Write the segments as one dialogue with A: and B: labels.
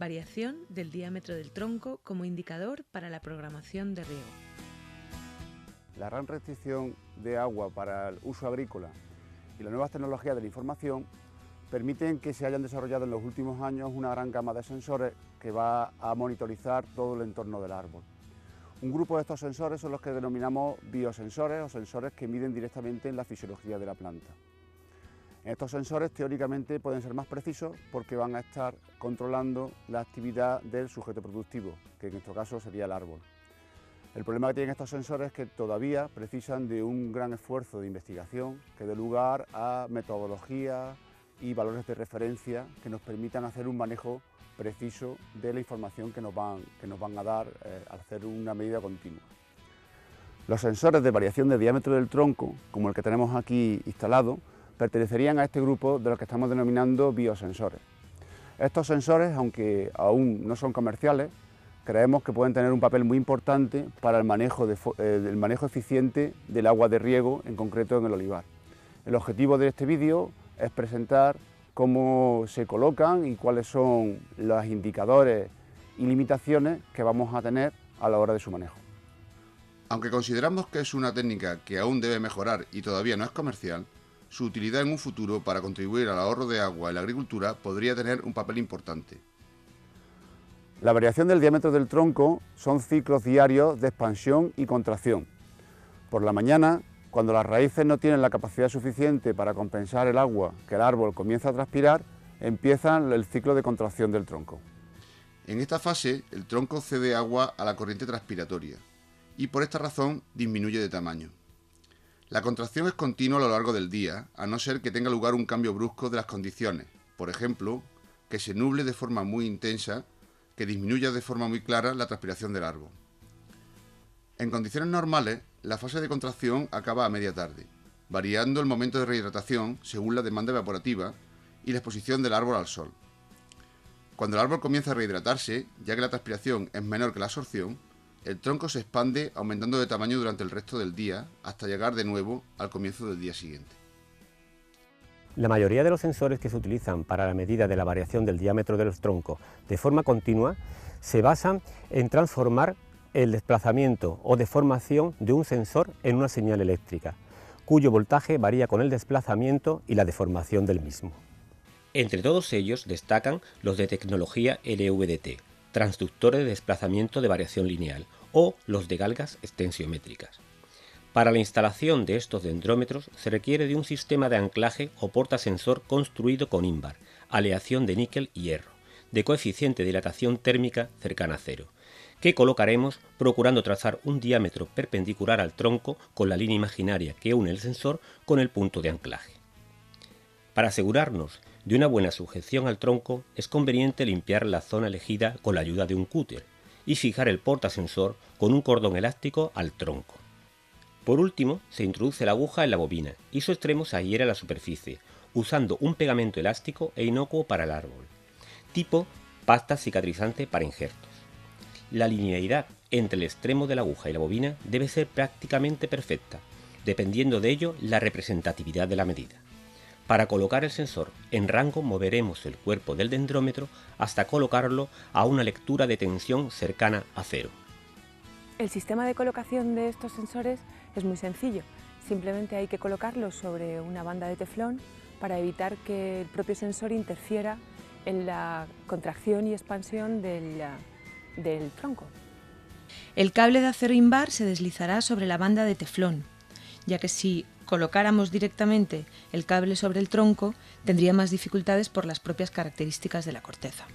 A: Variación del diámetro del tronco como indicador para la programación de riego.
B: La gran restricción de agua para el uso agrícola y las nuevas tecnologías de la información permiten que se hayan desarrollado en los últimos años una gran gama de sensores que va a monitorizar todo el entorno del árbol. Un grupo de estos sensores son los que denominamos biosensores o sensores que miden directamente en la fisiología de la planta. Estos sensores teóricamente pueden ser más precisos porque van a estar controlando la actividad del sujeto productivo, que en nuestro caso sería el árbol. El problema que tienen estos sensores es que todavía precisan de un gran esfuerzo de investigación que dé lugar a metodologías y valores de referencia que nos permitan hacer un manejo preciso de la información que nos van a dar al hacer una medida continua. Los sensores de variación de diámetro del tronco, como el que tenemos aquí instalado, pertenecerían a este grupo de los que estamos denominando biosensores. Estos sensores, aunque aún no son comerciales, creemos que pueden tener un papel muy importante para el manejo eficiente del agua de riego, en concreto en el olivar. El objetivo de este vídeo es presentar cómo se colocan y cuáles son los indicadores y limitaciones que vamos a tener a la hora de su manejo.
C: Aunque consideramos que es una técnica que aún debe mejorar y todavía no es comercial, su utilidad en un futuro para contribuir al ahorro de agua en la agricultura podría tener un papel importante.
B: La variación del diámetro del tronco son ciclos diarios de expansión y contracción. Por la mañana, cuando las raíces no tienen la capacidad suficiente para compensar el agua que el árbol comienza a transpirar, empieza el ciclo de contracción del tronco.
C: En esta fase, el tronco cede agua a la corriente transpiratoria y por esta razón disminuye de tamaño. La contracción es continua a lo largo del día, a no ser que tenga lugar un cambio brusco de las condiciones, por ejemplo, que se nuble de forma muy intensa, que disminuya de forma muy clara la transpiración del árbol. En condiciones normales, la fase de contracción acaba a media tarde, variando el momento de rehidratación según la demanda evaporativa y la exposición del árbol al sol. Cuando el árbol comienza a rehidratarse, ya que la transpiración es menor que la absorción, el tronco se expande aumentando de tamaño durante el resto del día hasta llegar de nuevo al comienzo del día siguiente.
D: La mayoría de los sensores que se utilizan para la medida de la variación del diámetro de los troncos de forma continua se basan en transformar el desplazamiento o deformación de un sensor en una señal eléctrica, cuyo voltaje varía con el desplazamiento y la deformación del mismo.
E: Entre todos ellos destacan los de tecnología LVDT, transductores de desplazamiento de variación lineal, o los de galgas extensiométricas. Para la instalación de estos dendrómetros se requiere de un sistema de anclaje o portasensor construido con ínbar, aleación de níquel y hierro, de coeficiente de dilatación térmica cercana a cero, que colocaremos procurando trazar un diámetro perpendicular al tronco con la línea imaginaria que une el sensor con el punto de anclaje. Para asegurarnos de una buena sujeción al tronco, es conveniente limpiar la zona elegida con la ayuda de un cúter y fijar el portasensor con un cordón elástico al tronco. Por último, se introduce la aguja en la bobina y su extremo se adhiere a la superficie, usando un pegamento elástico e inocuo para el árbol, tipo pasta cicatrizante para injertos. La linealidad entre el extremo de la aguja y la bobina debe ser prácticamente perfecta, dependiendo de ello la representatividad de la medida. Para colocar el sensor en rango moveremos el cuerpo del dendrómetro hasta colocarlo a una lectura de tensión cercana a cero.
F: El sistema de colocación de estos sensores es muy sencillo. Simplemente hay que colocarlos sobre una banda de teflón para evitar que el propio sensor interfiera en la contracción y expansión del tronco.
A: El cable de acero ínbar se deslizará sobre la banda de teflón, ya que si colocáramos directamente el cable sobre el tronco, tendría más dificultades por las propias características de la corteza.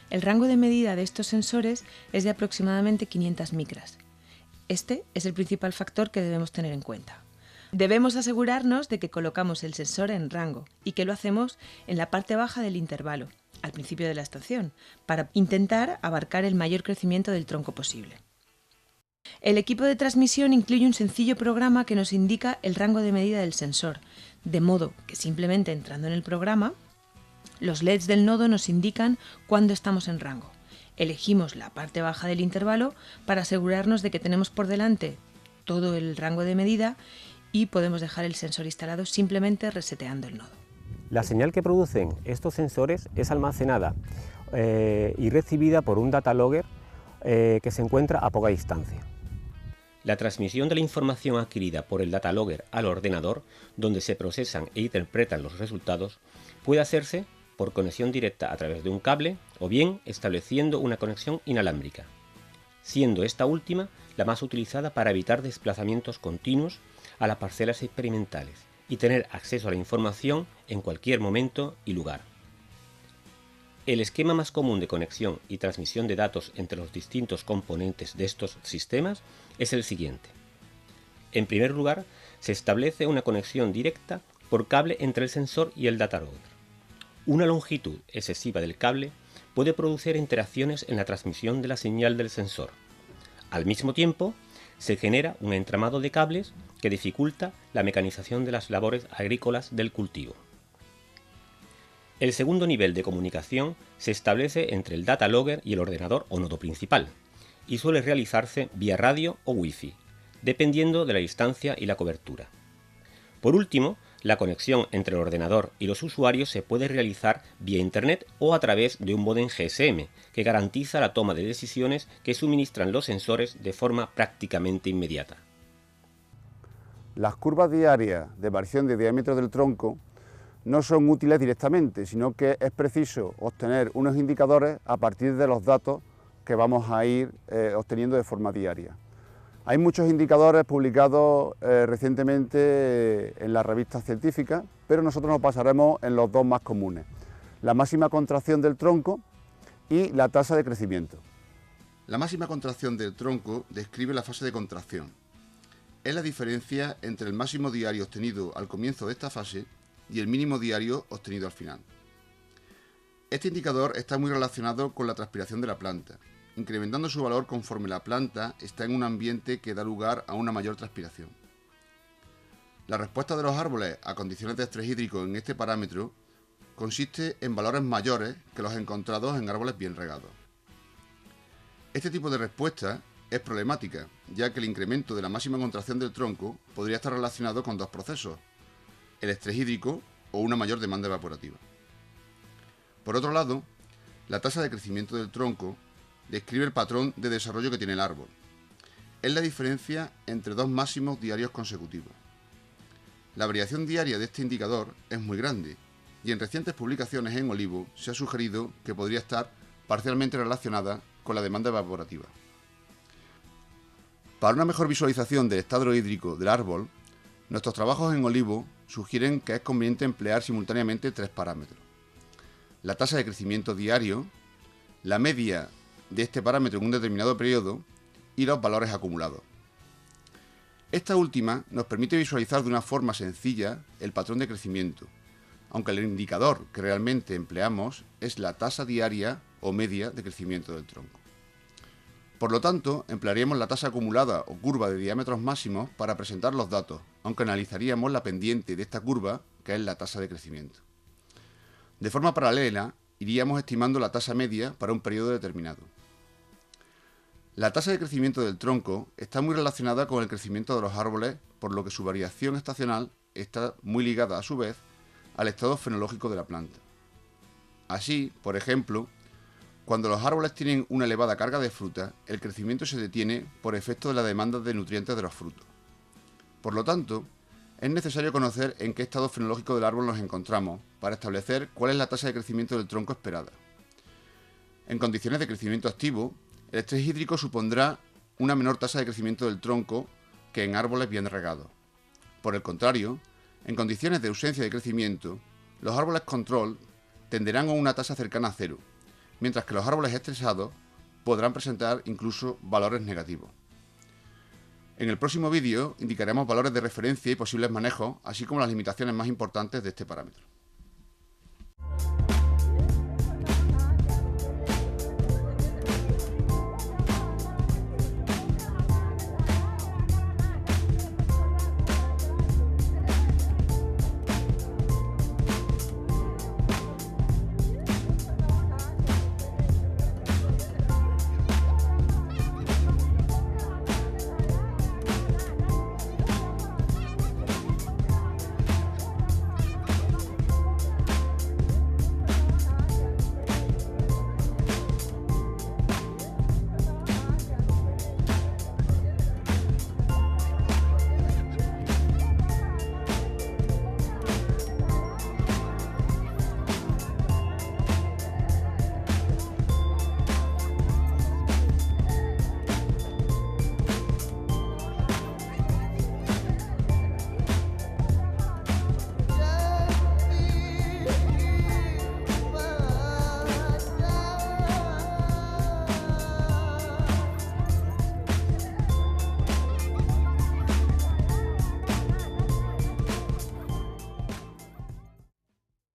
A: El rango de medida de estos sensores es de aproximadamente 500 micras. Este es el principal factor que debemos tener en cuenta. Debemos asegurarnos de que colocamos el sensor en rango y que lo hacemos en la parte baja del intervalo, al principio de la estación, para intentar abarcar el mayor crecimiento del tronco posible. El equipo de transmisión incluye un sencillo programa que nos indica el rango de medida del sensor, de modo que simplemente entrando en el programa, los LEDs del nodo nos indican cuándo estamos en rango. Elegimos la parte baja del intervalo para asegurarnos de que tenemos por delante todo el rango de medida y podemos dejar el sensor instalado simplemente reseteando el nodo.
D: La señal que producen estos sensores es almacenada y recibida por un data logger que se encuentra a poca distancia.
E: La transmisión de la información adquirida por el data logger al ordenador, donde se procesan e interpretan los resultados, puede hacerse por conexión directa a través de un cable o bien estableciendo una conexión inalámbrica, siendo esta última la más utilizada para evitar desplazamientos continuos a las parcelas experimentales y tener acceso a la información en cualquier momento y lugar. El esquema más común de conexión y transmisión de datos entre los distintos componentes de estos sistemas es el siguiente. En primer lugar, se establece una conexión directa por cable entre el sensor y el data logger. Una longitud excesiva del cable puede producir interacciones en la transmisión de la señal del sensor. Al mismo tiempo, se genera un entramado de cables que dificulta la mecanización de las labores agrícolas del cultivo. El segundo nivel de comunicación se establece entre el data logger y el ordenador o nodo principal, y suele realizarse vía radio o wifi, dependiendo de la distancia y la cobertura. Por último, la conexión entre el ordenador y los usuarios se puede realizar vía internet o a través de un módem GSM, que garantiza la toma de decisiones que suministran los sensores de forma prácticamente inmediata.
B: Las curvas diarias de variación de diámetro del tronco no son útiles directamente, sino que es preciso obtener unos indicadores a partir de los datos que vamos a ir obteniendo de forma diaria. Hay muchos indicadores publicados recientemente en las revistas científicas, pero nosotros nos basaremos en los dos más comunes: la máxima contracción del tronco y la tasa de crecimiento.
C: La máxima contracción del tronco describe la fase de contracción. Es la diferencia entre el máximo diario obtenido al comienzo de esta fase y el mínimo diario obtenido al final. Este indicador está muy relacionado con la transpiración de la planta, incrementando su valor conforme la planta está en un ambiente que da lugar a una mayor transpiración. La respuesta de los árboles a condiciones de estrés hídrico en este parámetro consiste en valores mayores que los encontrados en árboles bien regados. Este tipo de respuesta es problemática, ya que el incremento de la máxima contracción del tronco podría estar relacionado con dos procesos: el estrés hídrico o una mayor demanda evaporativa. Por otro lado, la tasa de crecimiento del tronco describe el patrón de desarrollo que tiene el árbol. Es la diferencia entre dos máximos diarios consecutivos. La variación diaria de este indicador es muy grande y en recientes publicaciones en olivo se ha sugerido que podría estar parcialmente relacionada con la demanda evaporativa. Para una mejor visualización del estado hídrico del árbol, nuestros trabajos en olivo sugieren que es conveniente emplear simultáneamente tres parámetros: la tasa de crecimiento diario, la media de este parámetro en un determinado periodo y los valores acumulados. Esta última nos permite visualizar de una forma sencilla el patrón de crecimiento, aunque el indicador que realmente empleamos es la tasa diaria o media de crecimiento del tronco. Por lo tanto, emplearíamos la tasa acumulada o curva de diámetros máximos para presentar los datos, aunque analizaríamos la pendiente de esta curva, que es la tasa de crecimiento. De forma paralela, iríamos estimando la tasa media para un periodo determinado. La tasa de crecimiento del tronco está muy relacionada con el crecimiento de los árboles, por lo que su variación estacional está muy ligada a su vez al estado fenológico de la planta. Así, por ejemplo, cuando los árboles tienen una elevada carga de fruta, el crecimiento se detiene por efecto de la demanda de nutrientes de los frutos. Por lo tanto, es necesario conocer en qué estado fenológico del árbol nos encontramos para establecer cuál es la tasa de crecimiento del tronco esperada. En condiciones de crecimiento activo, el estrés hídrico supondrá una menor tasa de crecimiento del tronco que en árboles bien regados. Por el contrario, en condiciones de ausencia de crecimiento, los árboles control tenderán a una tasa cercana a cero, mientras que los árboles estresados podrán presentar incluso valores negativos. En el próximo vídeo indicaremos valores de referencia y posibles manejos, así como las limitaciones más importantes de este parámetro.